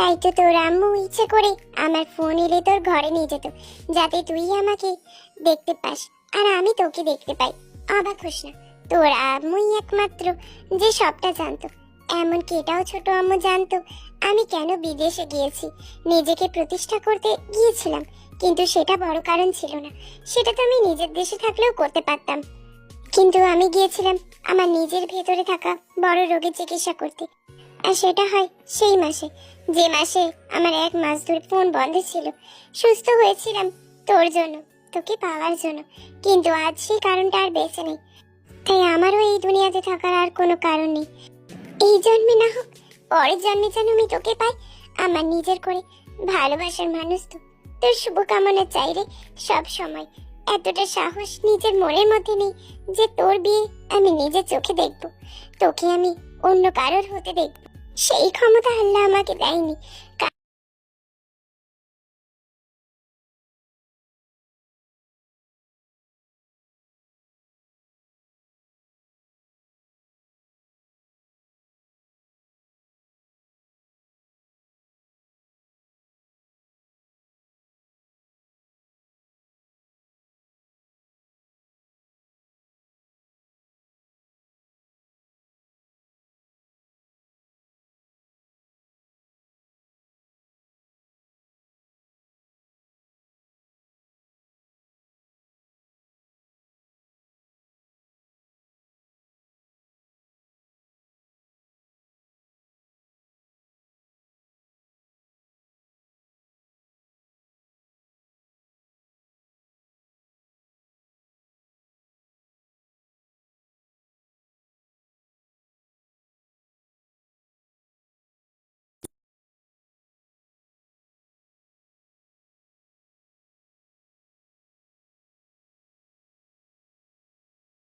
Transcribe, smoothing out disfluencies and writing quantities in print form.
তাই তো তোর আম্মু ইচ্ছে করে আমার ফোন এলে তোর ঘরে নিয়ে যেত, যাতে তুই আমাকে দেখতে পাস আর আমি তোকে দেখতে পাই। অবাক হোস না, তোর আম্মুই একমাত্র যে সবটা জানতো। এমনকি এটাও ছোট আম্মু জানতো আমি কেন বিদেশে গিয়েছি, নিজেকে প্রতিষ্ঠা করতে গিয়েছিলাম। কিন্তু সেটা বড় কারণ ছিল না, সেটা তো আমি নিজের দেশে থাকলেও করতে পারতাম। কিন্তু আমি গিয়েছিলাম আমার নিজের ভেতরে থাকা বড় রোগের চিকিৎসা করতে। আর সেটা হয় সেই মাসে, যে মাসে আমার 1 মাস ধরে ফোন বন্ধ ছিল। সুস্থ হয়েছিলাম তোর জন্য, তোকে পাওয়ার জন্য। কিন্তু আজ সেই কারণটা আর বেঁচে নেই। তাই আমারও এই দুনিয়াতে থাকার আর কোনো কারণ নেই। এই জন্মে না হোক পরের জন্মে যেন আমি তোকে পাই আমার নিজের করে। ভালোবাসার মানুষ তো, তোর শুভকামনা চাই রে সব সময়। এতটা সাহস নিজের মনের মধ্যে নেই যে তোর বিয়ে আমি নিজের চোখে দেখব, তোকে আমি অন্য কারোর হতে দেখব। সেই ক্ষমতা আল্লাহ আমাকে দেয়নি।